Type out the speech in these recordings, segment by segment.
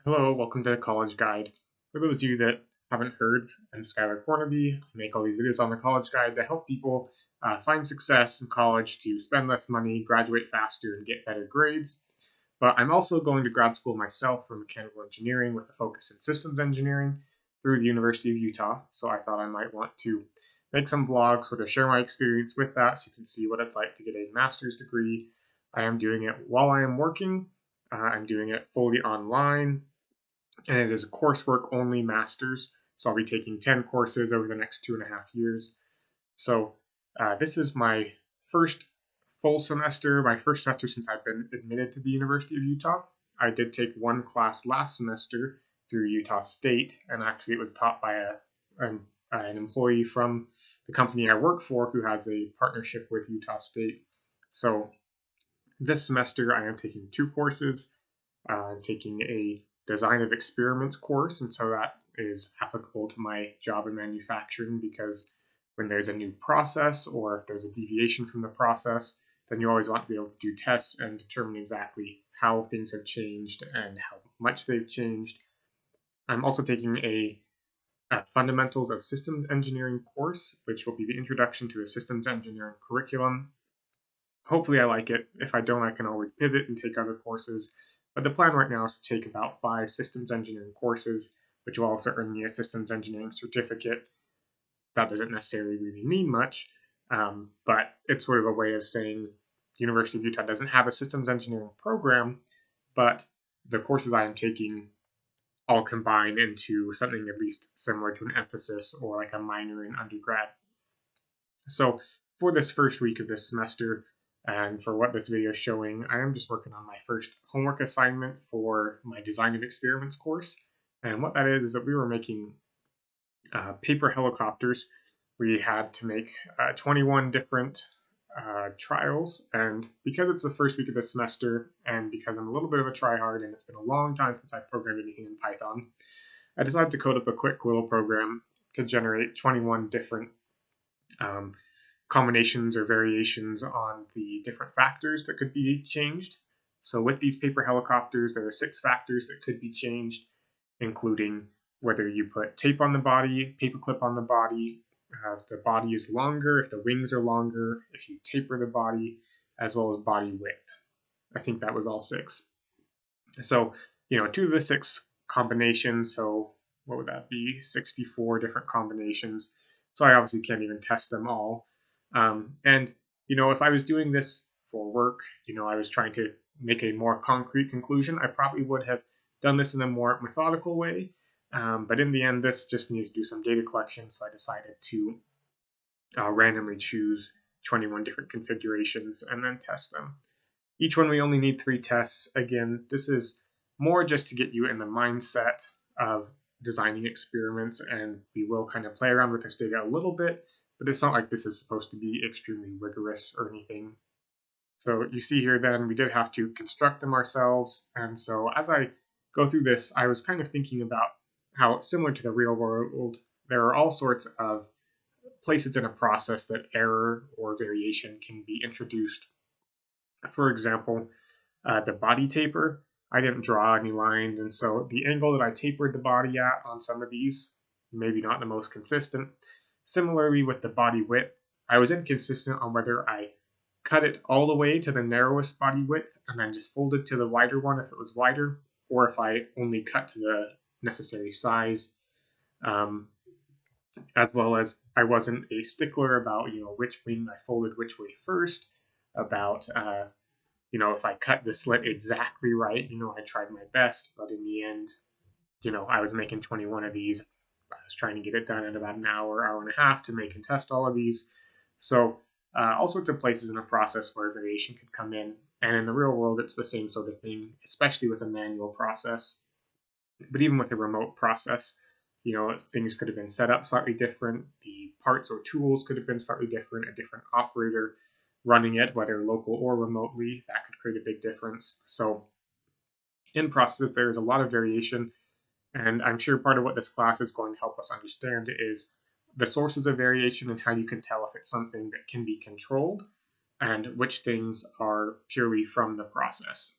Hello, welcome to the College Guide. For those of you that haven't heard, I'm Skylar Cornaby. I make all these videos on the College Guide to help people find success in college, to spend less money, graduate faster, and get better grades. But I'm also going to grad school myself for mechanical engineering with a focus in systems engineering through the University of Utah. So I thought I might want to make some vlogs, sort of share my experience with that so you can see what it's like to get a master's degree. I am doing it while I am working. I'm doing it fully online, and it is a coursework only master's. So I'll be taking 10 courses over the next 2.5 years. So this is my first full semester, my first semester since I've been admitted to the University of Utah. I did take one class last semester through Utah State, and actually it was taught by an employee from the company I work for who has a partnership with Utah State. So this semester I am taking two courses. I'm taking a design of experiments course, and so that is applicable to my job in manufacturing because when there's a new process or if there's a deviation from the process, then you always want to be able to do tests and determine exactly how things have changed and how much they've changed. I'm also taking a fundamentals of systems engineering course, which will be the introduction to a systems engineering curriculum. Hopefully I like it. If I don't, I can always pivot and take other courses. But the plan right now is to take about 5 systems engineering courses, which will also earn me a systems engineering certificate. That doesn't necessarily really mean much, but it's sort of a way of saying University of Utah doesn't have a systems engineering program, but the courses I am taking all combine into something at least similar to an emphasis or like a minor in undergrad. So for this first week of this semester, and for what this video is showing, I am just working on my first homework assignment for my design of experiments course. And what that is that we were making paper helicopters. We had to make 21 different trials, and because it's the first week of the semester, and because I'm a little bit of a tryhard, and it's been a long time since I programmed anything in Python, I decided to code up a quick little program to generate 21 different um, combinations or variations on the different factors that could be changed. So with these paper helicopters, there are 6 factors that could be changed, including whether you put tape on the body, paperclip on the body, if the body is longer, if the wings are longer, if you taper the body, as well as body width. I think that was all 6. So, 2 of the 6 combinations, so what would that be? 64 different combinations. So I obviously can't even test them all. And, if I was doing this for work, I was trying to make a more concrete conclusion, I probably would have done this in a more methodical way. But in the end, this just needs to do some data collection, so I decided to randomly choose 21 different configurations and then test them. Each one we only need 3 tests. Again, this is more just to get you in the mindset of designing experiments, and we will kind of play around with this data a little bit, but it's not like this is supposed to be extremely rigorous or anything. So you see here then we did have to construct them ourselves, and so as I go through this, I was kind of thinking about how, similar to the real world, there are all sorts of places in a process that error or variation can be introduced. For example, the body taper, I didn't draw any lines, and so the angle that I tapered the body at on some of these, maybe not the most consistent. Similarly with the body width, I was inconsistent on whether I cut it all the way to the narrowest body width and then just folded to the wider one if it was wider, or if I only cut to the necessary size. As well as I wasn't a stickler about which wing I folded which way first, about if I cut the slit exactly right. I tried my best, but in the end, I was making 21 of these. I was trying to get it done in about an hour, hour and a half to make and test all of these. So all sorts of places in a process where variation could come in. And in the real world, it's the same sort of thing, especially with a manual process. But even with a remote process, things could have been set up slightly different. The parts or tools could have been slightly different. A different operator running it, whether local or remotely, that could create a big difference. So in processes, there's a lot of variation. And I'm sure part of what this class is going to help us understand is the sources of variation and how you can tell if it's something that can be controlled and which things are purely from the process.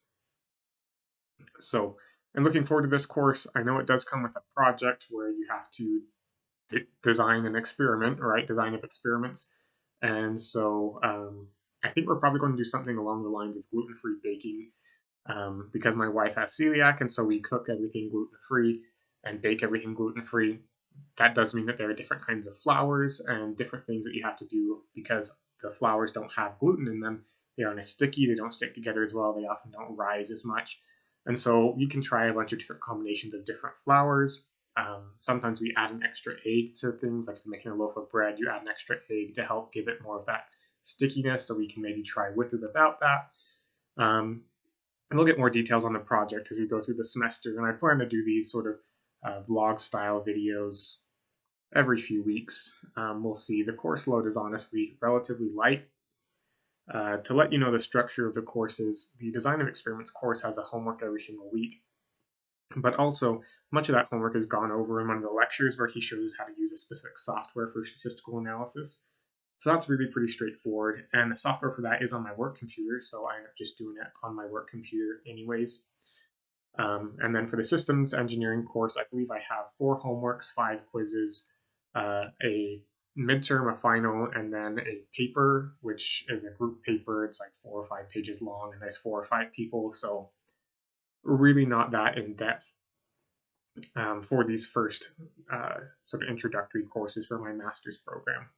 So And looking forward to this course. I know it does come with a project where you have to design an experiment, right? Design of experiments. And so I think we're probably going to do something along the lines of gluten-free baking, because my wife has celiac, and so we cook everything gluten-free and bake everything gluten-free. That does mean that there are different kinds of flours and different things that you have to do because the flours don't have gluten in them. They aren't as sticky, they don't stick together as well, they often don't rise as much. And so you can try a bunch of different combinations of different flours. Sometimes we add an extra egg to things, like if you're making a loaf of bread, you add an extra egg to help give it more of that stickiness, so we can maybe try with or without that. And we'll get more details on the project as we go through the semester. And I plan to do these sort of vlog style videos every few weeks. We'll see. The course load is honestly relatively light. To let you know the structure of the courses, the Design of Experiments course has a homework every single week, but also much of that homework is gone over in one of the lectures where he shows how to use a specific software for statistical analysis. So that's really pretty straightforward, and the software for that is on my work computer, so I end up just doing it on my work computer anyways. And then for the systems engineering course, I believe I have 4 homeworks, 5 quizzes, a midterm, a final, and then a paper, which is a group paper. It's like 4 or 5 pages long, and there's 4 or 5 people, so really not that in depth for these first sort of introductory courses for my master's program.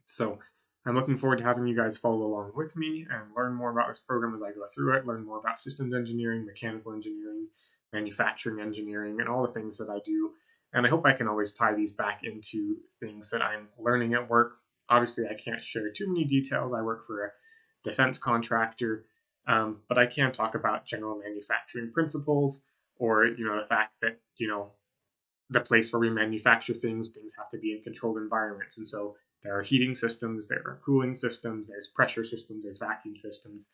So I'm looking forward to having you guys follow along with me and learn more about this program as I go through it, learn more about systems engineering, mechanical engineering, manufacturing engineering, and all the things that I do. And I hope I can always tie these back into things that I'm learning at work. Obviously, I can't share too many details. I work for a defense contractor, but I can talk about general manufacturing principles, or the fact that the place where we manufacture things have to be in controlled environments. And so there are heating systems, there are cooling systems, there's pressure systems, there's vacuum systems.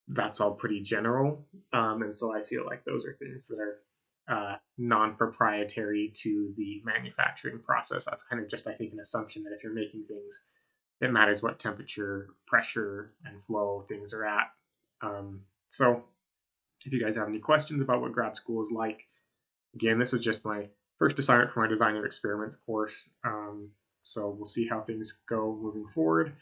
That's all pretty general. And so I feel like those are things that are non-proprietary to the manufacturing process. That's kind of just, I think, an assumption that if you're making things, it matters what temperature, pressure, and flow things are at. So if you guys have any questions about what grad school is like, again, this was just my first assignment for my Design of Experiments course. So we'll see how things go moving forward,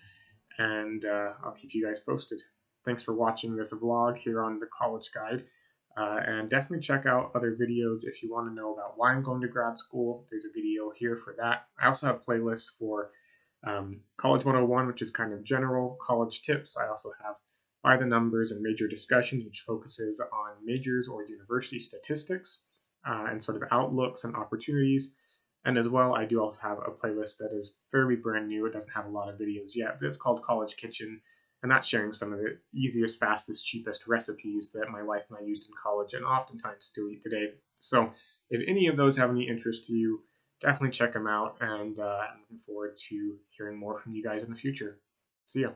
and I'll keep you guys posted. Thanks for watching this vlog here on the College Guide, and definitely check out other videos if you want to know about why I'm going to grad school. There's a video here for that. I also have playlists for College 101, which is kind of general college tips. I also have By the Numbers and Major Discussions, which focuses on majors or university statistics and sort of outlooks and opportunities. And as well, I do also have a playlist that is fairly brand new. It doesn't have a lot of videos yet, but it's called College Kitchen, and that's sharing some of the easiest, fastest, cheapest recipes that my wife and I used in college and oftentimes still eat today. So if any of those have any interest to you, definitely check them out, and I'm looking forward to hearing more from you guys in the future. See ya.